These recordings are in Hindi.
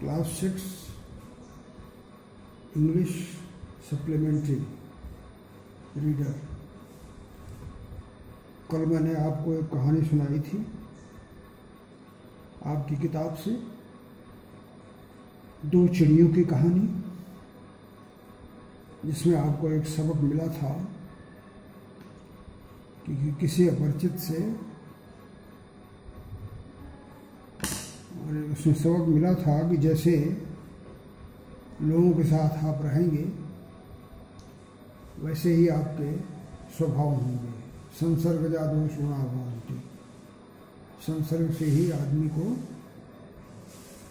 Class 6 English supplementary reader. कल मैंने आपको एक कहानी सुनाई थी आपकी किताब से, दो चिड़ियों की कहानी, जिसमें आपको एक सबक मिला था कि किसी अपरिचित से, और उसमें सबक मिला था कि जैसे लोगों के साथ आप रहेंगे वैसे ही आपके स्वभाव होंगे। संसर्गजा दोष गुणा भवन्ति। संसर्ग से ही आदमी को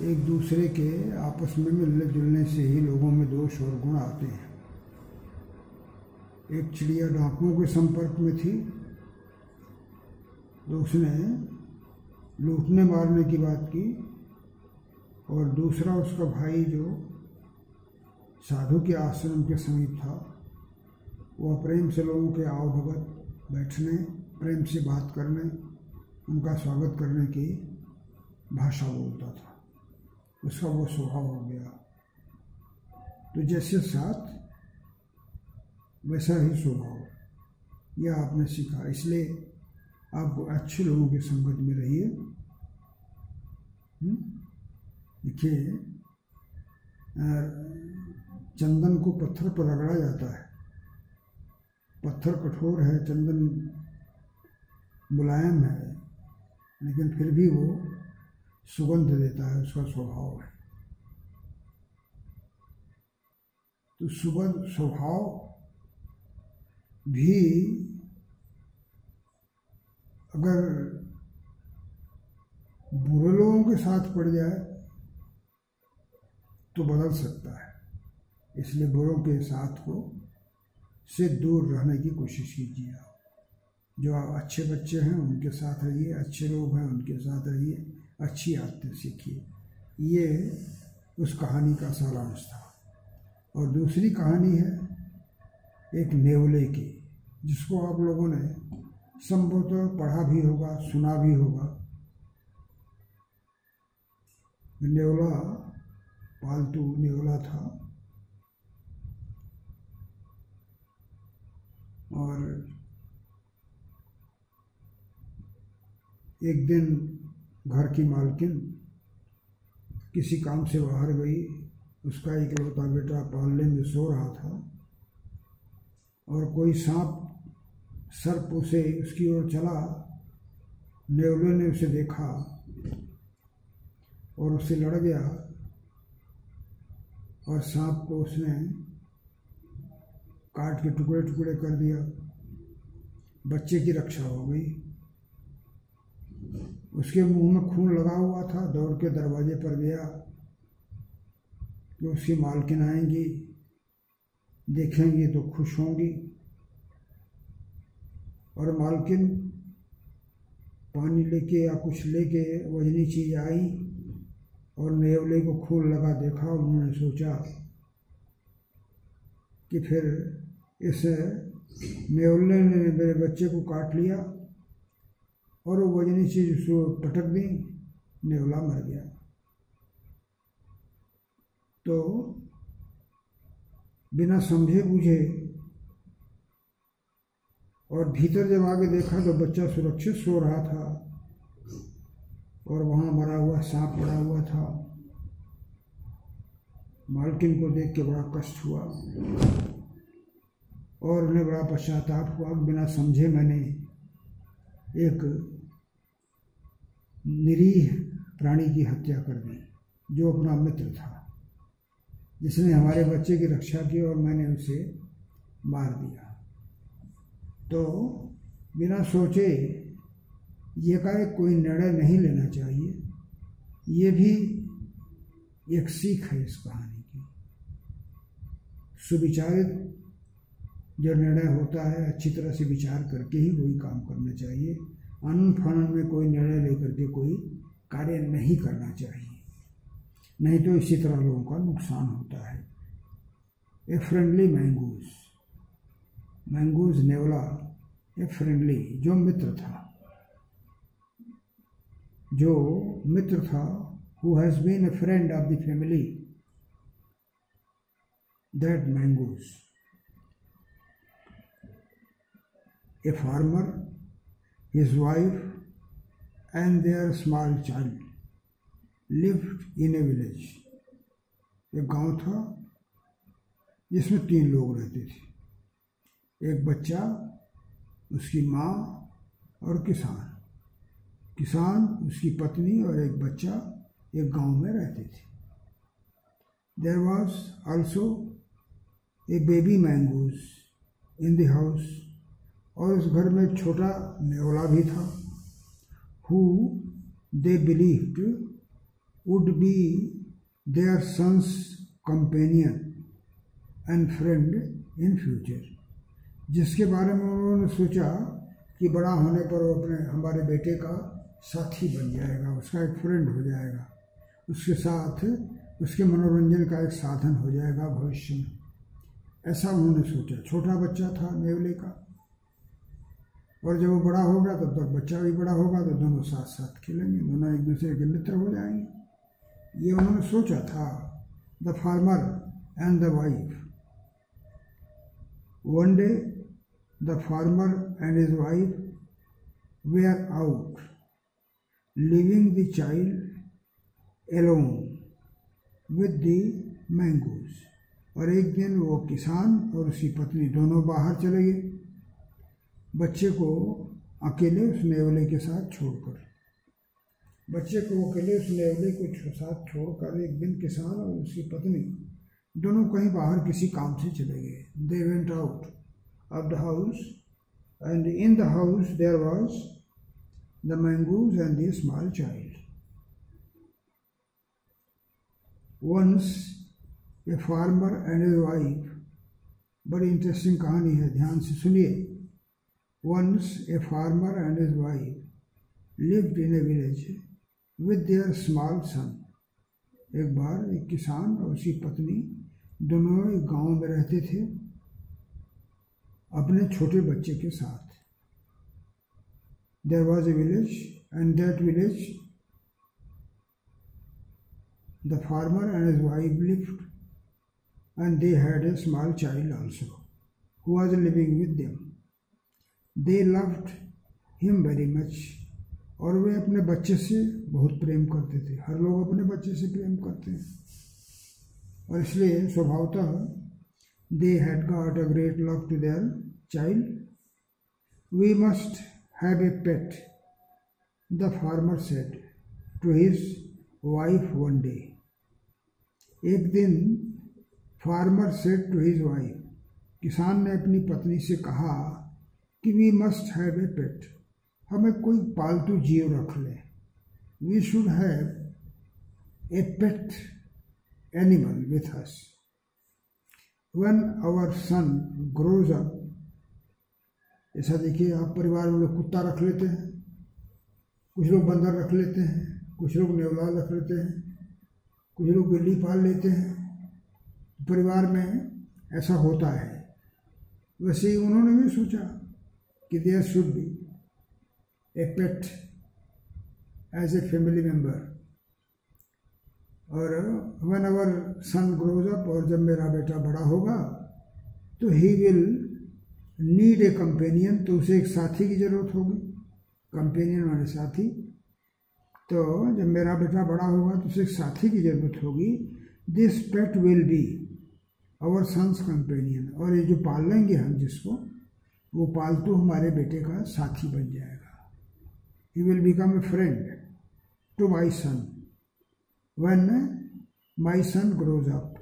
एक दूसरे के आपस में मिलने जुलने से ही लोगों में दोष और गुण आते हैं। एक चिड़िया डाकुओं के संपर्क में थी तो उसने लूटने मारने की बात की, और दूसरा उसका भाई जो साधु के आश्रम के समीप था, वह प्रेम से लोगों के आवभगत, बैठने, प्रेम से बात करने, उनका स्वागत करने की भाषा बोलता था। उसका वो स्वभाव हो गया। तो जैसे साथ वैसा ही स्वभाव, यह आपने सीखा। इसलिए आप अच्छे लोगों की संगत में रहिए। देखिए, चंदन को पत्थर पर रगड़ा जाता है। पत्थर कठोर है, चंदन मुलायम है, लेकिन फिर भी वो सुगंध देता है, उसका स्वभाव है। तो सुगंध स्वभाव भी अगर बुरे लोगों के साथ पड़ जाए तो बदल सकता है। इसलिए बुरों के साथ को से दूर रहने की कोशिश कीजिए। आप जो अच्छे बच्चे हैं उनके साथ रहिए, अच्छे लोग हैं उनके साथ रहिए, अच्छी आदतें सीखिए। ये उस कहानी का सारांश था। और दूसरी कहानी है एक नेवले की, जिसको आप लोगों ने संभवतः पढ़ा भी होगा, सुना भी होगा। नेवला पालतू नेवला था, और एक दिन घर की मालकिन किसी काम से बाहर गई। उसका इकलौता बेटा पालने में सो रहा था, और कोई सांप सर्प उसे उसकी ओर चला। नेवले ने उसे देखा और उससे लड़ गया, और सांप को उसने काट के टुकड़े टुकड़े कर दिया। बच्चे की रक्षा हो गई। उसके मुंह में खून लगा हुआ था। दौड़ के दरवाजे पर गया कि उसकी मालकिन आएंगी, देखेंगी तो खुश होंगी। और मालकिन पानी लेके या कुछ लेके वजनी चीज आई, और नेवले को खून लगा देखा। उन्होंने सोचा कि फिर इस नेवले ने मेरे बच्चे को काट लिया, और वो वजनी चीज उसको पटक दी, नेवला मर गया। तो बिना समझे बूझे, और भीतर जब आगे देखा तो बच्चा सुरक्षित सो रहा था, और वहाँ मरा हुआ सांप पड़ा हुआ था। मालकिन को देख के बड़ा कष्ट हुआ, और उन्हें बड़ा पश्चाताप हुआ। बिना समझे मैंने एक निरीह प्राणी की हत्या कर दी, जो अपना मित्र था, जिसने हमारे बच्चे की रक्षा की, और मैंने उसे मार दिया। तो बिना सोचे ये का कोई निर्णय नहीं लेना चाहिए। ये भी एक सीख है इस कहानी की। सुविचारित जो निर्णय होता है, अच्छी तरह से विचार करके ही वही काम करना चाहिए। अनन फनन में कोई निर्णय लेकर के कोई कार्य नहीं करना चाहिए, नहीं तो इसी तरह लोगों का नुकसान होता है। ए फ्रेंडली मैंगूज, मैंगूज नेवला, ए फ्रेंडली जो मित्र था, who has been a friend of the family, that mangoes. A farmer, his wife, and their small child lived in a village. एक गांव था जिसमें 3 लोग रहते थे, एक बच्चा, उसकी माँ और किसान। किसान, उसकी पत्नी और एक बच्चा एक गांव में रहते थे। There was also a baby mangoes in the house, और उस घर में एक छोटा नेवला भी था, who they believed would be their son's companion and friend in future, जिसके बारे में उन्होंने सोचा कि बड़ा होने पर वो हमारे बेटे का साथी बन जाएगा, उसका एक फ्रेंड हो जाएगा, उसके साथ उसके मनोरंजन का एक साधन हो जाएगा भविष्य में। ऐसा उन्होंने सोचा। छोटा बच्चा था नेवले का, और जब वो बड़ा होगा तब तक बच्चा भी बड़ा होगा, तो दोनों साथ साथ खेलेंगे, दोनों एक दूसरे के मित्र हो जाएंगे। ये उन्होंने सोचा था। The farmer and the wife. One day the farmer and his wife wear out leaving the child alone with the mangoes। और एक दिन वो किसान और उसकी पत्नी दोनों बाहर चले गए, बच्चे को अकेले उस नेवले के साथ छोड़कर। बच्चे को अकेले उस नेवले के साथ छोड़कर एक दिन किसान और उसकी पत्नी दोनों कहीं बाहर किसी काम से चले गए। They went out of the house, and in the house there was the mangoes and the small child। Once a farmer and his wife, बड़ी इंटरेस्टिंग कहानी है, ध्यान से सुनिए। Once a farmer and his wife lived in a village with their small son। एक बार एक किसान और उसकी पत्नी दोनों एक गांव में रहते थे अपने छोटे बच्चे के साथ। There was a village, and that village the farmer and his wife lived, and they had a small child also who was living with them। They loved him very much, और वे अपने बच्चे से बहुत प्रेम करते थे। हर लोग अपने बच्चे से प्रेम करते हैं, और इसलिए स्वभावतः they had got a great love to their child। We must have a pet, the farmer said to his wife one day। एक दिन farmer said to his wife, किसान ने अपनी पत्नी से कहा कि we must have a pet, हमें कोई पालतू जीव रख ले। We should have a pet animal with us when our son grows up। ऐसा देखिए, आप परिवार में लोग कुत्ता रख लेते हैं, कुछ लोग बंदर रख लेते हैं, कुछ लोग नेवला रख लेते हैं, कुछ लोग बिल्ली पाल लेते हैं। परिवार में ऐसा होता है। वैसे ही उन्होंने भी सोचा कि there should be a pet as a family member. और when our son grows up, और जब मेरा बेटा बड़ा होगा तो he will need a companion, तो उसे एक साथी की जरूरत होगी। कंपेनियन माने साथी। तो जब मेरा बेटा बड़ा होगा तो उसे एक साथी की जरूरत होगी। This pet will be our son's companion, और ये जो पाल लेंगे हम जिसको, वो पालतू हमारे बेटे का साथी बन जाएगा। He will become a friend to my son when my son grows up.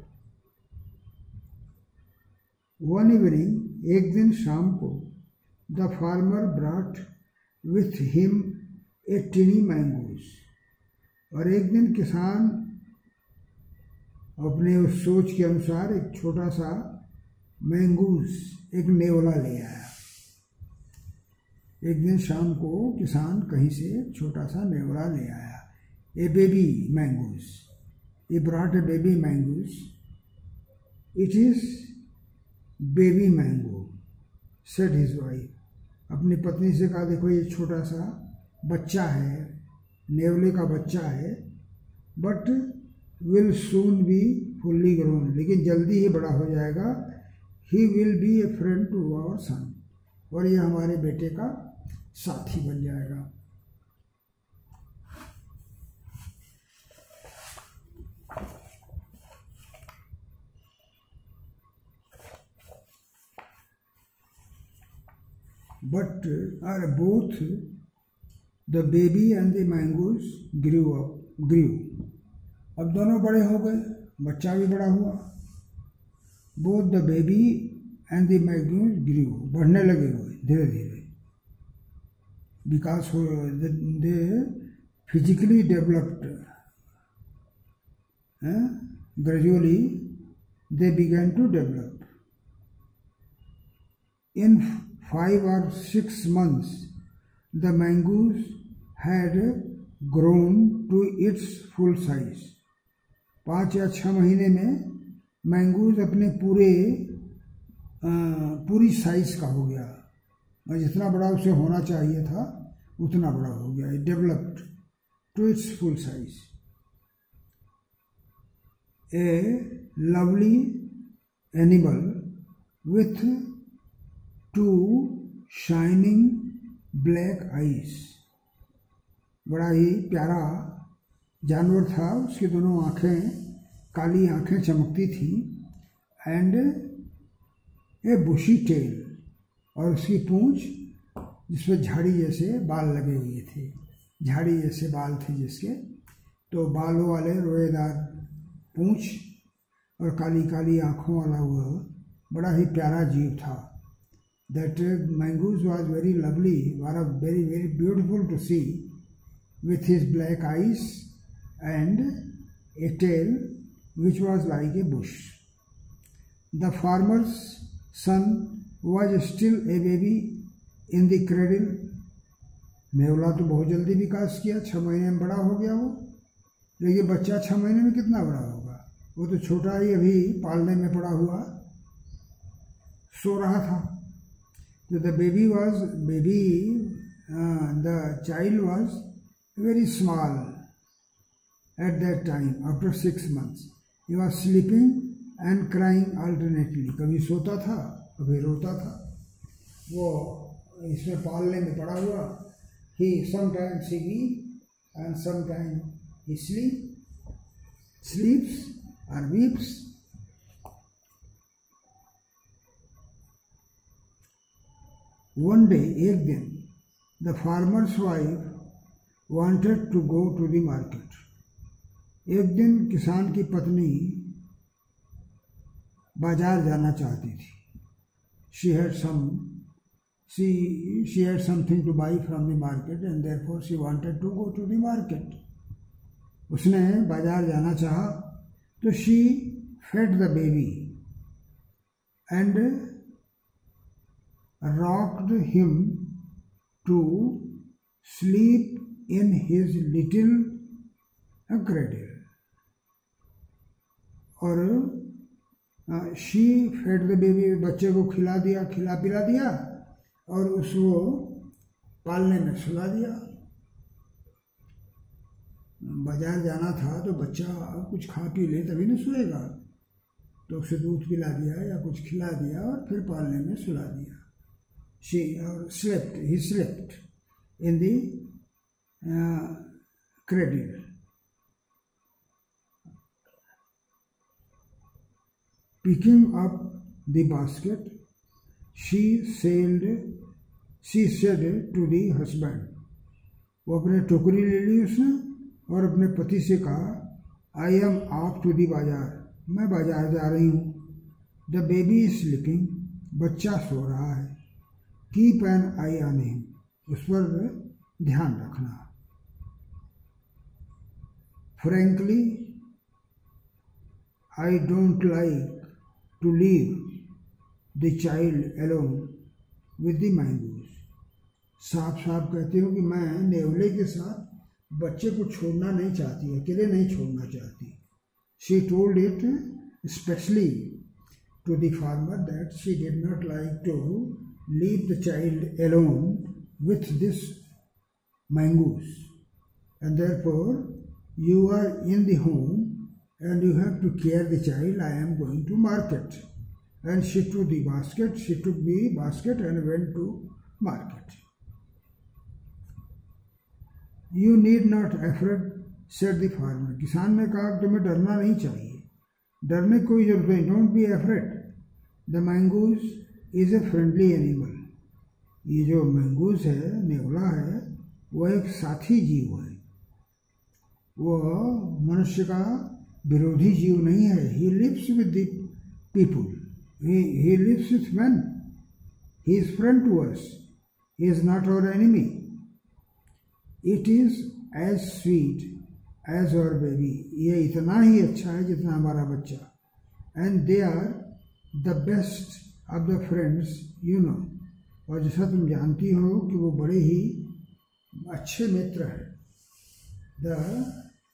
One evening, एक दिन शाम को, the farmer brought with him a tiny mangoes, और एक दिन किसान अपने उस सोच के अनुसार एक छोटा सा मैंगूज, एक नेवला ले आया। एक दिन शाम को किसान कहीं से एक छोटा सा नेवला ले आया। A baby mongoose, he brought a baby mangoes। It is baby mango, said his wife। अपनी पत्नी से कहा, देखो ये छोटा सा बच्चा है, नेवले का बच्चा है, but will soon be fully grown, लेकिन जल्दी ही बड़ा हो जाएगा। He will be a friend to our son, और ये हमारे बेटे का साथी बन जाएगा। But both the baby and the mangoes grew. अब दोनों बड़े हो गए, बच्चा भी बड़ा हुआ। Both the baby and the mangoes grew, बढ़ने लगे हुए धीरे धीरे, because they physically developed. Gradually they began to develop. In 5 or 6 months, the mangoes had grown to its full size. 5 या 6 महीने में मैंगूज अपने पूरी साइज का हो गया, और जितना बड़ा उसे होना चाहिए था उतना बड़ा हो गया। It developed to its full size. A lovely animal with 2 shining black eyes, बड़ा ही प्यारा जानवर था, उसकी दोनों आँखें, काली आँखें चमकती थी। एंड ए बुशी टेल, और उसकी पूंछ जिसमें झाड़ी जैसे बाल लगे हुए थे, झाड़ी जैसे बाल थे जिसके, तो बालों वाले रोएदार पूंछ और काली काली आँखों वाला वह बड़ा ही प्यारा जीव था। That mangoes was very lovely, was very very beautiful to see, with his black eyes and a tail which was like a bush. The farmer's son was still a baby in the cradle. नेवला तो बहुत जल्दी विकास किया, 6 महीने में बड़ा हो गया वो, लेकिन बच्चा 6 महीने में कितना बड़ा होगा, वो तो छोटा ही अभी पालने में पड़ा हुआ सो रहा था। So the child was very small at that time. After 6 months, he was sleeping and crying alternately. कभी सोता था, कभी रोता था। वो इसमें पालने में पड़ा हुआ। He sometimes he eats and sometimes he sleeps or weeps. One day, एक दिन, the farmer's wife wanted to go to the market. एक दिन किसान की पत्नी बाजार जाना चाहती थी। She had something to buy from the market and therefore she wanted to go to the market. उसने बाजार जाना चाहा, तो she fed the baby and rocked him to sleep in his little cradle. और she fed the baby, बच्चे को खिला पिला दिया और उसको पालने में सुला दिया। बाजार जाना था तो बच्चा कुछ खा पी ले तभी न सोएगा, तो उसे दूध पिला दिया या कुछ खिला दिया और फिर पालने में सुला दिया। He slept in the cradle. Picking up the basket, she said to the husband, वो अपने टोकरी ले ली उसने और अपने पति से कहा, I am off to the बाजार, मैं बाजार जा रही हूँ। The baby is sleeping, बच्चा सो रहा है। Keep an eye on him, उस पर ध्यान रखना। Frankly, I don't like to leave the child alone with the mangoes. साफ साफ कहती हूँ कि मैं नेवले के साथ बच्चे को छोड़ना नहीं चाहती, अकेले नहीं छोड़ना चाहती। She told it especially to the farmer that she did not like to leave the child alone with this mangoes, and therefore You are in the home and you have to care the child. I am going to market. And she took the basket. She took the basket and went to market. You need not afraid, said the farmer. किसान ने कहा कि तुम्हें डरना नहीं चाहिए, डरने कोई जरूरत नहीं. Don't be afraid. The mongoose is a friendly animal. ये जो मंगूस है, नेवला है, वह एक साथी जीव है. वह मनुष्य का विरोधी जीव नहीं है. He lives with the people. He lives with men. He is friend to us. He is not our enemy. It is as sweet as our baby. ये इतना ही अच्छा है जितना हमारा बच्चा. And they are the best of the friends, you know. और जैसा तुम जानती हो कि वो बड़े ही अच्छे मित्र हैं.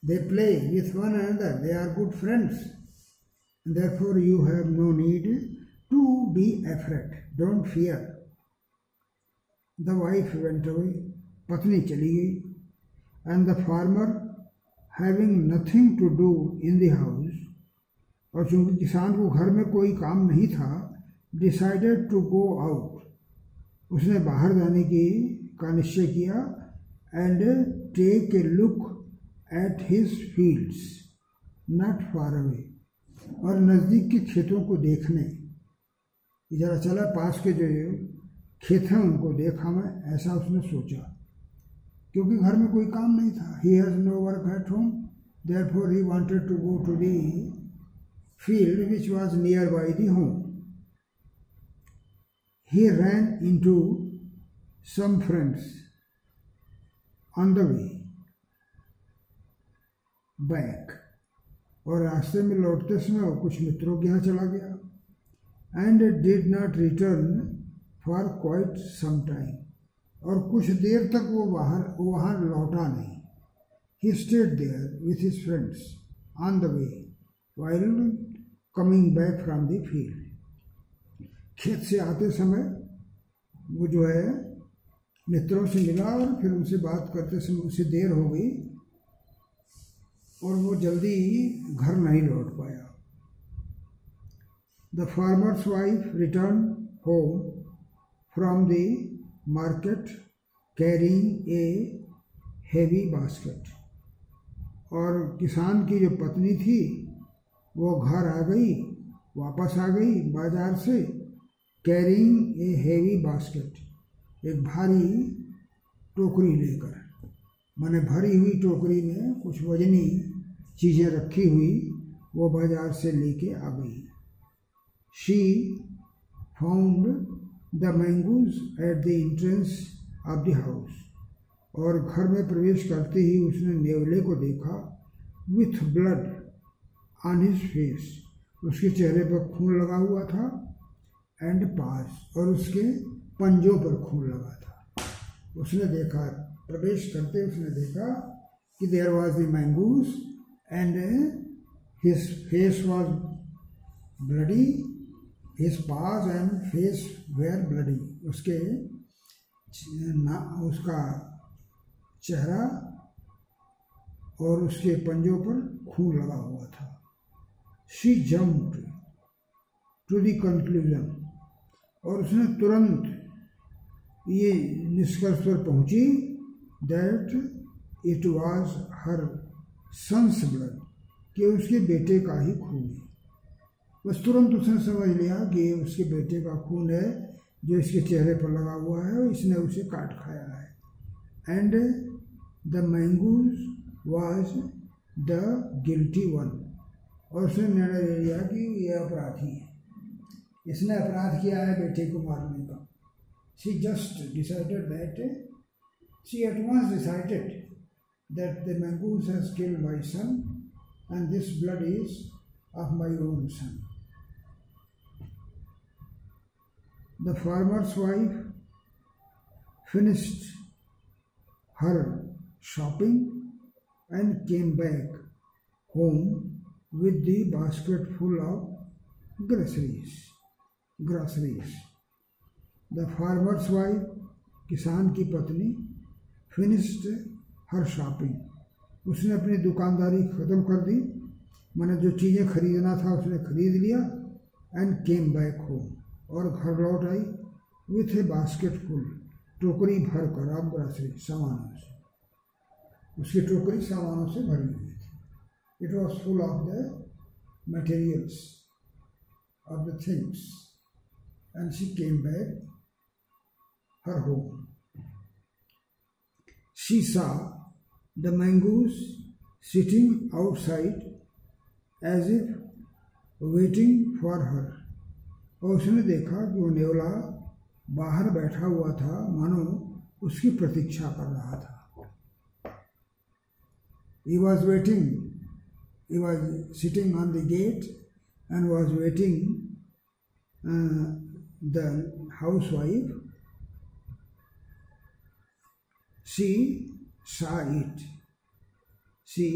They play with one another. They are good friends. Therefore, you have no need to be afraid. Don't fear. The wife went away. पत्नी चली गई. And the farmer, having nothing to do in the house, और चूंकि किसान को घर में कोई काम नहीं था, decided to go out. उसने बाहर जाने का निश्चय किया. And take a look at his fields, not far away. और नज़दीक के खेतों को देखने. जरा चला पास के जो खेत हैं उनको देखा मैं, ऐसा उसने सोचा, क्योंकि घर में कोई काम नहीं था. He has no work at home. Therefore he wanted to go to the field which was nearby the home. He ran into some friends on the way back. और रास्ते में लौटते समय वो कुछ मित्रों के यहाँ चला गया. And did not return for quite some time. और कुछ देर तक वो वहाँ लौटा नहीं. He stayed there with his friends on the way while coming back from the field. खेत से आते समय वो जो है मित्रों से मिला और फिर उनसे बात करते समय उसे देर हो गई और वो जल्दी घर नहीं लौट पाया. The farmer's wife returned home from the market carrying a heavy basket. और किसान की जो पत्नी थी वो घर आ गई, वापस आ गई बाजार से, carrying a heavy basket, एक भारी टोकरी लेकर. माने भरी हुई टोकरी में कुछ वजनी चीज़ें रखी हुई वो बाजार से लेके आ गई. She found the mongoose at the entrance of the house. और घर में प्रवेश करते ही उसने नेवले को देखा. With blood on his face, उसके चेहरे पर खून लगा हुआ था. And paws, और उसके पंजों पर खून लगा था. उसने देखा, प्रवेश करते उसने देखा कि there was the mongoose and his face was bloody, his paws and face were bloody. उसका चेहरा और उसके पंजों पर खून लगा हुआ था. She jumped to the conclusion, और उसने तुरंत ये निष्कर्ष पर पहुंची that it was her son's blood, कि उसके बेटे का ही खून है. बस तुरंत उसने समझ लिया कि उसके बेटे का खून है जो इसके चेहरे पर लगा हुआ है और इसने उसे काट खाया है. And the mongoose was the guilty one, और उसने निर्णय ले लिया कि यह अपराधी है, इसने अपराध किया है बेटे को मारने का. She just decided that, she at once decided that the mongoose has killed my son and this blood is of my own son. The farmer's wife finished her shopping and came back home with the basket full of groceries. The farmer's wife, किसान की पत्नी, finished her shopping, उसने अपनी दुकानदारी ख़त्म कर दी, मैंने जो चीज़ें खरीदना था उसने खरीद लिया। एंड केम बैक होम, और घर लौट आई विथ ए बास्केट फुल, टोकरी भर कर, आप ग्रॉसरी सामानों से, उसकी टोकरी सामानों से भरी हुई थी। It was full of the materials of the things and she came back her home. She saw the mangoes sitting outside as if waiting for her, और उसने देखा कि वो नेवला बाहर बैठा हुआ था, मानो उसकी प्रतीक्षा कर रहा था। He was waiting, he was sitting on the gate and was waiting the housewife. She saw it. She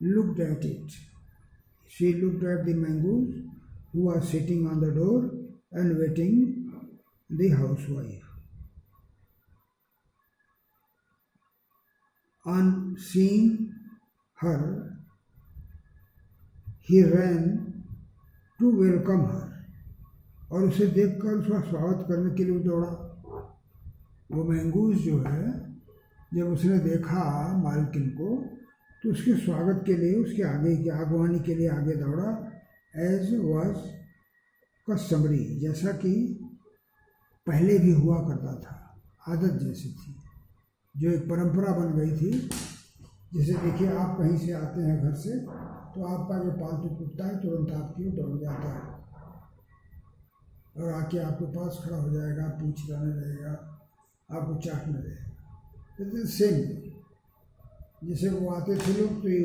looked at it. She looked at the mangoes who was sitting on the door and waiting the housewife. On seeing her, he ran to welcome her. और उसे देखकर उसका स्वागत करने के लिए दौड़ा। वो मैंगूज जो है, जब उसने देखा मालकिन को, तो उसके स्वागत के लिए, उसके आगे की आगवानी के लिए आगे दौड़ा। एज वॉज कस्टमरी, जैसा कि पहले भी हुआ करता था, आदत जैसी थी, जो एक परंपरा बन गई थी। जैसे देखिए, आप कहीं से आते हैं घर से, तो आपका जो पालतू कुत्ता है तुरंत आपकी ओर दौड़ जाता है और आके आपके पास खड़ा हो जाएगा, पूछ लाने लगेगा, आपको चाटने लगेगा। सेम जैसे वो आते थे लोग तो ये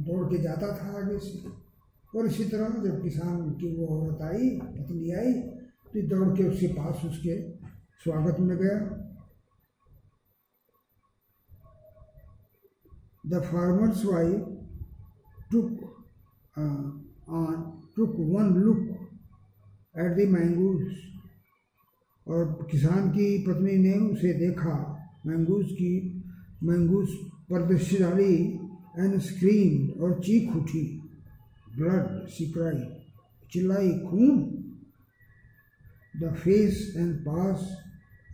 दौड़ के जाता था आगे से, और इसी तरह जब किसान की वो औरत आई, पत्नी आई, तो दौड़ के उसके पास उसके स्वागत में गया। The farmer's wife took one look at the mangoes, और किसान की पत्नी ने उसे देखा, मैंगूस पर दृष्टि डाली। एंड स्क्रीम्ड, और चीख उठी। ब्लड, शी क्राइड, चिल्लाई, खून। The face and paws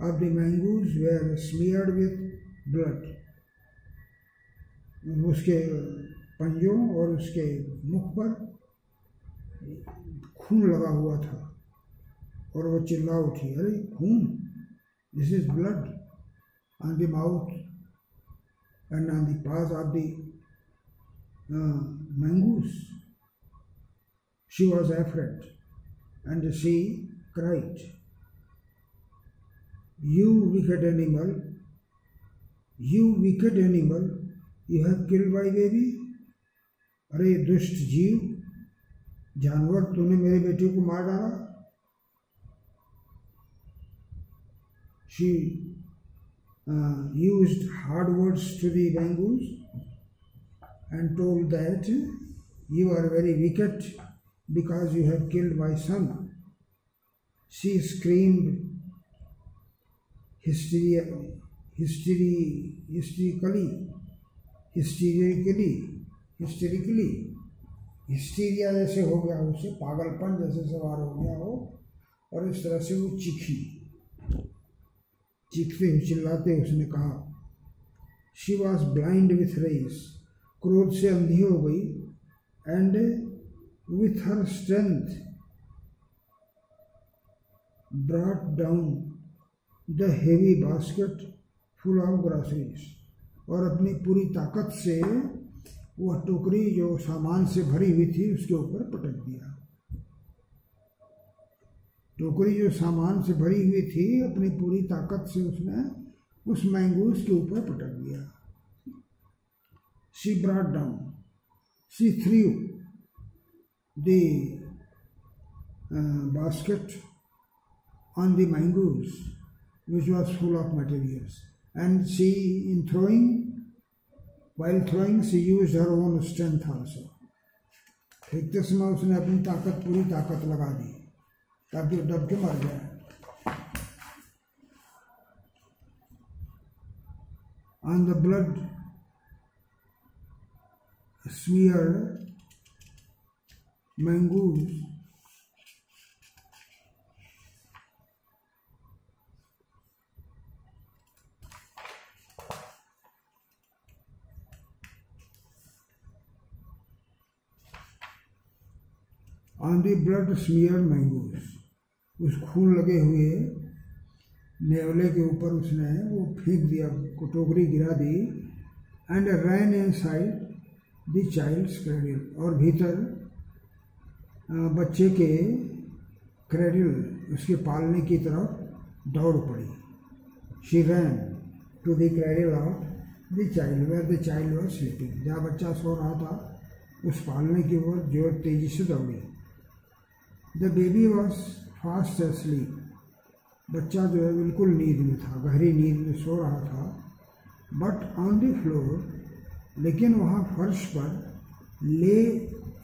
of the mongoose were smeared with blood, उसके पंजों और उसके मुख पर खून लगा हुआ था, और वो चिल्ला उठी, अरे खून, this is blood on the mouth and on the pass of the mangoes. She was afraid and she cried, you wicked animal, you have killed my baby. अरे दुष्ट जीव, जानवर, तूने मेरे बेटे को मार डाला। She used hard words to the mangoes and told that you are very wicked because you have killed my son. She screamed hysterically, hysteria जैसे हो गया, उसे पागलपन जैसे सवार हो गया हो, और इस तरह से वो चीखते हुए चिल्लाते उसने कहा, she was blind with rage, क्रोध से अंधी हो गई। And with her strength brought down the heavy basket full of groceries, और अपनी पूरी ताकत से वह टोकरी जो सामान से भरी हुई थी उसके ऊपर पटक दिया। टोकरी जो सामान से भरी हुई थी, अपनी पूरी ताकत से उसने उस मैंगूस के ऊपर पटक दिया। She brought down, she threw the basket on the mangoes, which was full of materials, and she, while throwing, she used her own strength also. फेंकते समय उसने अपनी पूरी ताकत लगा दी ताकि वो दब के मर जाए। On the blood smeared mangoes on the blood smeared mangoes, उस खून लगे हुए नेवले के ऊपर उसने वो फेंक दिया, टोकरी गिरा दी, and ran inside the child's cradle, और भीतर बच्चे के क्रेडल, उसके पालने की तरफ दौड़ पड़ी। She ran to the cradle of the child where the child was sleeping, जहाँ बच्चा सो रहा था उस पालने की ओर जो तेजी से दौड़ी। The baby was fast asleep, बच्चा जो है बिल्कुल नींद में था, गहरी नींद में सो रहा था। बट ऑन द फ्लोर, लेकिन वहाँ फर्श पर lay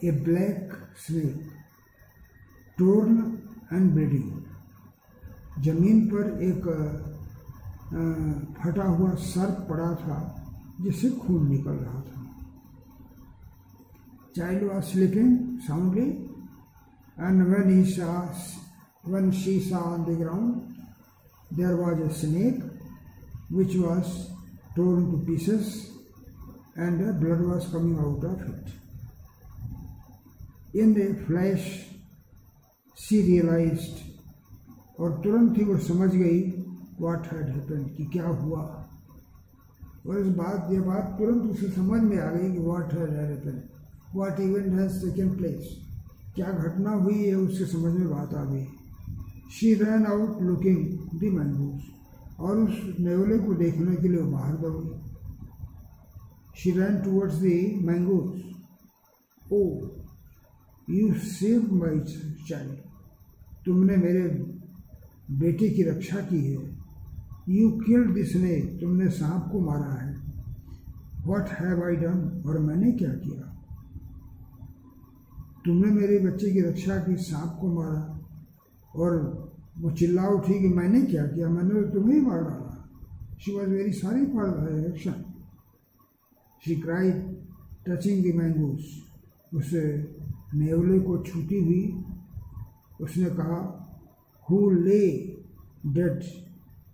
a black snake torn and bleeding, जमीन पर एक फटा हुआ सर्प पड़ा था जिससे खून निकल रहा था। Child was sleeping soundly, and when she saw on the ground there was a snake which was torn to pieces and blood was coming out of it. In a flash she realized, और तुरंत ही वो समझ गई what had happened, कि क्या हुआ। और इस बात ये बात तुरंत उसे समझ में आ गई कि what had happened, what event has taken place, क्या घटना हुई है उसके समझ में बात आ गई। She ran out looking the mangoes, और उस नेवले को देखने के लिए बाहर दौड़ी। She ran towards the mangoes, oh you save my child, तुमने मेरे बेटे की रक्षा की है। यू किल्ड द स्नेक, तुमने सांप को मारा है। व्हाट हैव आई डन, और मैंने क्या किया। तुमने मेरे बच्चे की रक्षा की, सांप को मारा, और वो चिल्ला उठी कि मैंने क्या किया, मैंने तो तुम्हें ही मार डाला। She was very sorry for the action, she cried touching the mangoes, उस नेवले को छूती हुई उसने कहा, हु ले डेड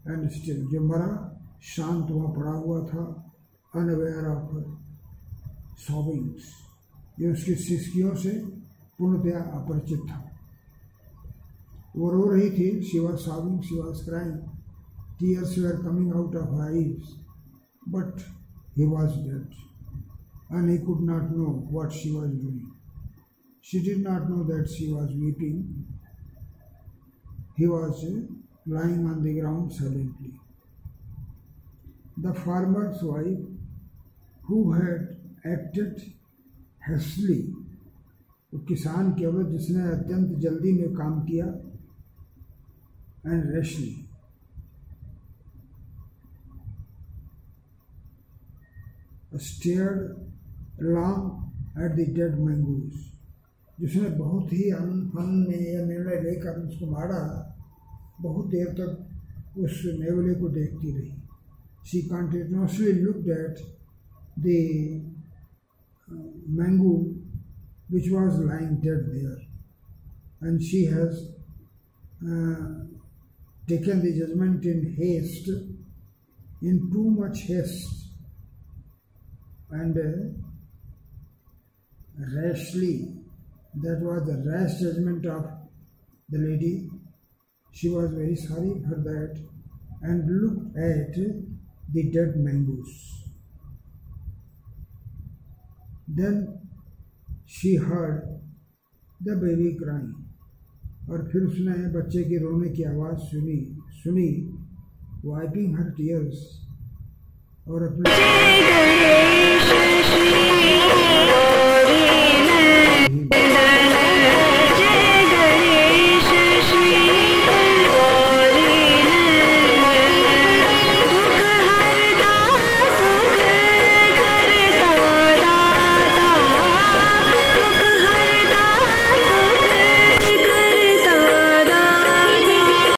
एंड स्टिल, जो मरा शांत वहाँ पड़ा हुआ था, अनअवेयर ऑफ सॉबिंग्स, ये उसकी सिसकियों से पूर्णतया अपरिचित था। वो रो रही थी, she was sobbing, she was crying, tears were coming out of her eyes, but he was dead and he could not know what she was doing. She did not know that she was weeping, he was lying on the ground silently. The farmer's wife, who had acted hastily, वो किसान की औरत जिसने अत्यंत जल्दी में काम किया, and rashly, stared long at the dead mangoes, जिसने बहुत ही आनंद में यह निर्णय लेकर उसको मारा, बहुत देर तक उस नेवले को देखती रही। She continuously looked at the mango which was lying dead there, and she has taken the judgment in haste, in too much haste, and rashly. That was the rash judgment of the lady. She was very sorry for that and looked at the dead mangoes. Then she heard the baby crying. और फिर उसने बच्चे के रोने की आवाज़ सुनी, wiping her tears, और अपने